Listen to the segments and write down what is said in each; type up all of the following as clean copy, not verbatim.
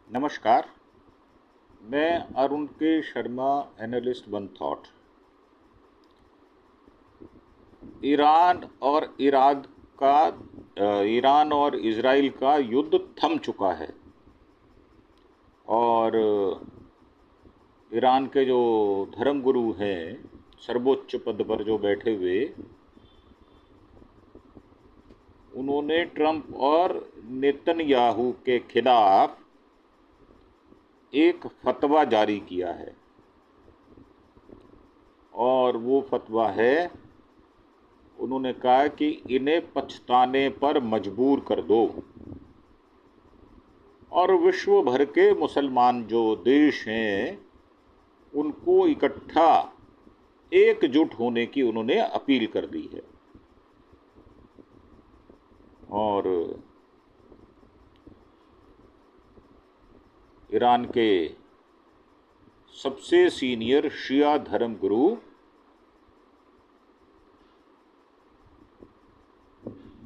नमस्कार। मैं अरुण के Sharma, analyst one thought. Iran और ईरान और इजराइल का युद्ध थम चुका है और ईरान के जो धर्मगुरु हैं, सर्वोच्च पद पर जो बैठे हुए, उन्होंने ट्रंप और नेतन्याहू के खिलाफ एक फतवा जारी किया है और वो फतवा है, उन्होंने कहा कि इन्हें पछताने पर मजबूर कर दो और विश्व भर के मुसलमान जो देश हैं उनको इकट्ठा एकजुट होने की उन्होंने अपील कर दी है। और ईरान के सबसे सीनियर शिया धर्मगुरु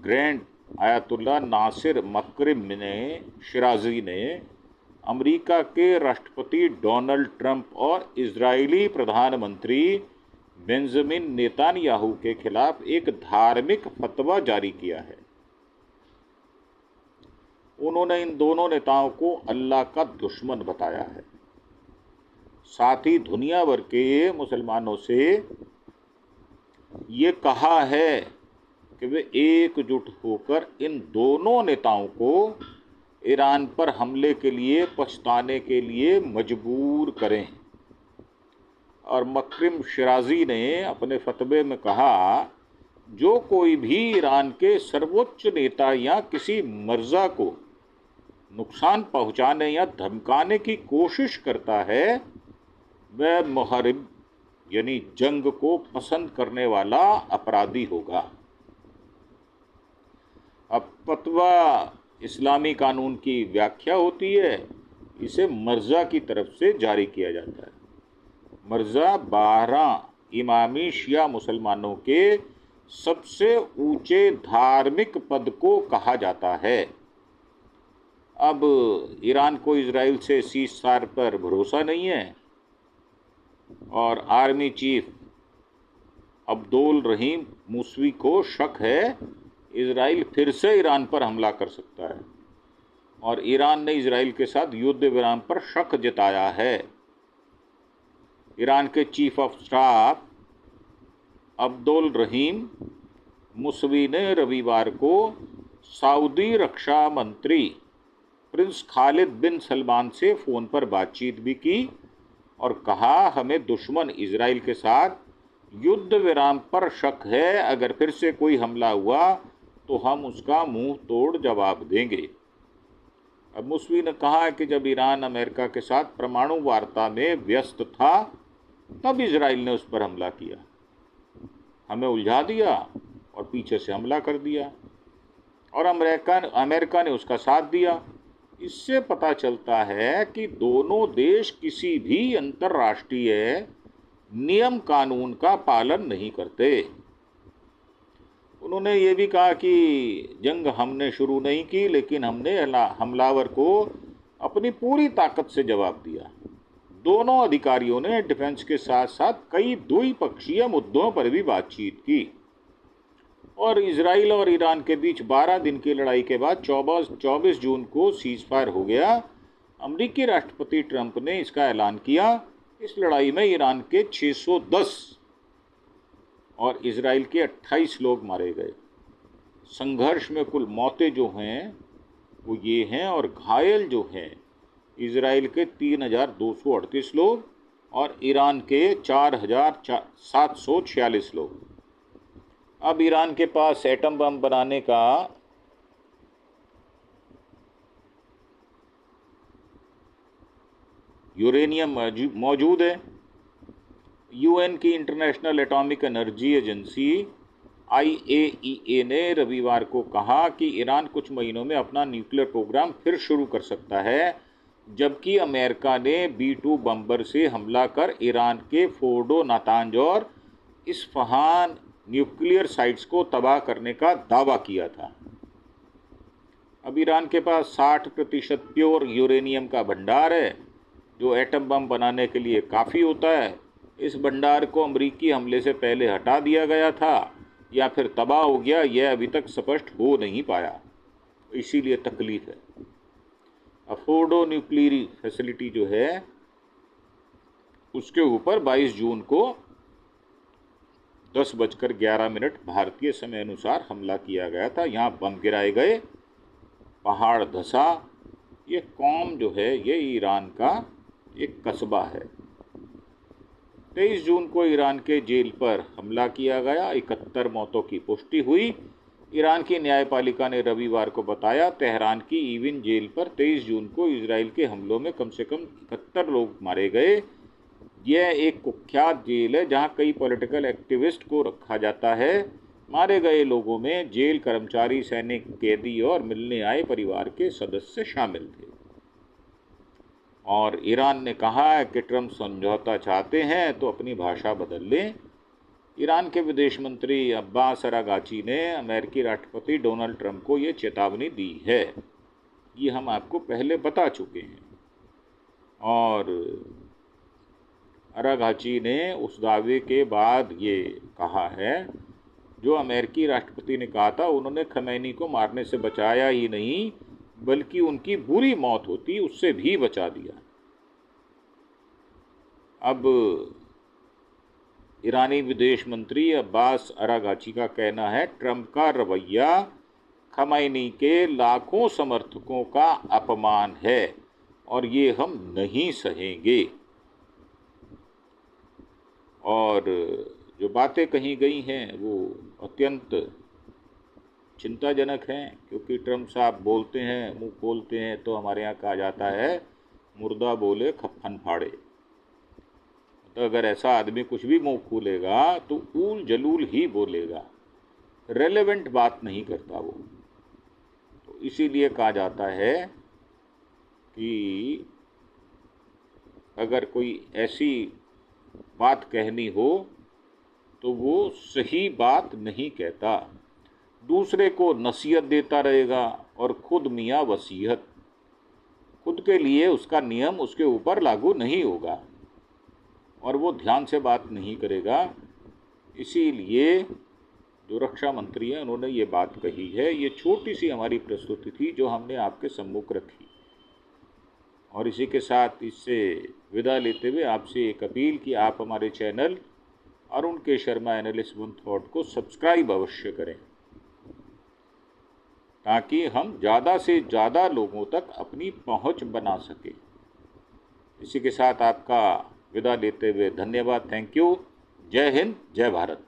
ग्रैंड आयतुल्ला नासिर मकरिम शिराजी ने अमेरिका के राष्ट्रपति डोनाल्ड ट्रंप और इजरायली प्रधानमंत्री बेंजामिन नेतन्याहू के खिलाफ एक धार्मिक फतवा जारी किया है। उन्होंने इन दोनों नेताओं को अल्लाह का दुश्मन बताया है। साथ ही दुनिया भर के मुसलमानों से ये कहा है कि वे एकजुट होकर इन दोनों नेताओं को ईरान पर हमले के लिए पछताने के लिए मजबूर करें। और मकरिम शिराजी ने अपने फतवे में कहा, जो कोई भी ईरान के सर्वोच्च नेता या किसी मर्जा को नुकसान पहुंचाने या धमकाने की कोशिश करता है, वह मुहरिब यानी जंग को पसंद करने वाला अपराधी होगा। अब फतवा इस्लामी कानून की व्याख्या होती है, इसे मर्जा की तरफ से जारी किया जाता है। मर्जा 12 इमामी शिया मुसलमानों के सबसे ऊंचे धार्मिक पद को कहा जाता है। अब ईरान को इजराइल से सीज़फायर पर भरोसा नहीं है और आर्मी चीफ अब्दुल रहीम मूसवी को शक है इजराइल फिर से ईरान पर हमला कर सकता है और ईरान ने इजराइल के साथ युद्ध विराम पर शक जताया है। ईरान के चीफ ऑफ स्टाफ अब्दुल रहीम मूसवी ने रविवार को सऊदी रक्षा मंत्री प्रिंस खालिद बिन सलमान से फ़ोन पर बातचीत भी की और कहा, हमें दुश्मन इजराइल के साथ युद्ध विराम पर शक है। अगर फिर से कोई हमला हुआ तो हम उसका मुंह तोड़ जवाब देंगे। अब मूसवी ने कहा कि जब ईरान अमेरिका के साथ परमाणु वार्ता में व्यस्त था तब इजराइल ने उस पर हमला किया, हमें उलझा दिया और पीछे से हमला कर दिया और अमेरिका ने उसका साथ दिया। इससे पता चलता है कि दोनों देश किसी भी अंतर्राष्ट्रीय नियम कानून का पालन नहीं करते। उन्होंने ये भी कहा कि जंग हमने शुरू नहीं की, लेकिन हमने हमलावर को अपनी पूरी ताकत से जवाब दिया। दोनों अधिकारियों ने डिफेंस के साथ साथ कई द्विपक्षीय मुद्दों पर भी बातचीत की और इजराइल और ईरान के बीच 12 दिन की लड़ाई के बाद 24 जून को सीज़फायर हो गया। अमेरिकी राष्ट्रपति ट्रंप ने इसका ऐलान किया। इस लड़ाई में ईरान के 610 और इजराइल के 28 लोग मारे गए। संघर्ष में कुल मौतें जो हैं वो ये हैं और घायल जो हैं इजराइल के 3,238 लोग और ईरान के 4,746 लोग। अब ईरान के पास एटम बम बनाने का यूरेनियम मौजूद है। यूएन की international atomic energy agency IAEA ने रविवार को कहा कि ईरान कुछ महीनों में अपना न्यूक्लियर प्रोग्राम फिर शुरू कर सकता है, जबकि अमेरिका ने B-2 बम्बर से हमला कर ईरान के फोर्डो, नातांज और इस्फहान न्यूक्लियर साइट्स को तबाह करने का दावा किया था। अब ईरान के पास 60% प्योर यूरेनियम का भंडार है, जो एटम बम बनाने के लिए काफ़ी होता है। इस भंडार को अमेरिकी हमले से पहले हटा दिया गया था या फिर तबाह हो गया, यह अभी तक स्पष्ट हो नहीं पाया, इसीलिए तकलीफ है। अफोर्डो न्यूक्लियर फैसिलिटी जो है उसके ऊपर 22 जून को 10:11 भारतीय समय अनुसार हमला किया गया था। यहाँ बम गिराए गए, पहाड़ धंसा। ये कौम जो है ये ईरान का एक कस्बा है। 23 जून को ईरान के जेल पर हमला किया गया, 71 मौतों की पुष्टि हुई। ईरान की न्यायपालिका ने रविवार को बताया तेहरान की ईविन जेल पर 23 जून को इजराइल के हमलों में कम से कम 71 लोग मारे गए। यह एक कुख्यात जेल है जहां कई पॉलिटिकल एक्टिविस्ट को रखा जाता है। मारे गए लोगों में जेल कर्मचारी, सैनिक, कैदी और मिलने आए परिवार के सदस्य शामिल थे। और ईरान ने कहा है कि ट्रंप समझौता चाहते हैं तो अपनी भाषा बदल लें। ईरान के विदेश मंत्री अब्बास अरागाची ने अमेरिकी राष्ट्रपति डोनाल्ड ट्रंप को ये चेतावनी दी है। ये हम आपको पहले बता चुके हैं। और अरागाची ने उस दावे के बाद ये कहा है जो अमेरिकी राष्ट्रपति ने कहा था, उन्होंने खमैनी को मारने से बचाया ही नहीं बल्कि उनकी बुरी मौत होती उससे भी बचा दिया। अब ईरानी विदेश मंत्री अब्बास अरागाची का कहना है ट्रंप का रवैया खमैनी के लाखों समर्थकों का अपमान है और ये हम नहीं सहेंगे। और जो बातें कही गई हैं वो अत्यंत चिंताजनक हैं, क्योंकि ट्रंप साहब बोलते हैं, मुंह खोलते हैं तो हमारे यहाँ कहा जाता है मुर्दा बोले खप्पन फाड़े। तो अगर ऐसा आदमी कुछ भी मुंह खोलेगा तो ऊल जलूल ही बोलेगा, रेलेवेंट बात नहीं करता वो। तो इसीलिए कहा जाता है कि अगर कोई ऐसी बात कहनी हो तो वो सही बात नहीं कहता, दूसरे को नसीहत देता रहेगा और खुद मियाँ वसीयत। खुद के लिए उसका नियम उसके ऊपर लागू नहीं होगा और वो ध्यान से बात नहीं करेगा। इसीलिए जो रक्षा मंत्री हैं उन्होंने ये बात कही है। ये छोटी सी हमारी प्रस्तुति थी जो हमने आपके सम्मुख रखी। और इसी के साथ इससे विदा लेते हुए आपसे एक अपील कि आप हमारे चैनल अरुण के शर्मा एनालिस्ट वन थॉट को सब्सक्राइब अवश्य करें, ताकि हम ज़्यादा से ज़्यादा लोगों तक अपनी पहुंच बना सकें। इसी के साथ आपका विदा लेते हुए धन्यवाद। Thank you. जय हिंद, जय भारत।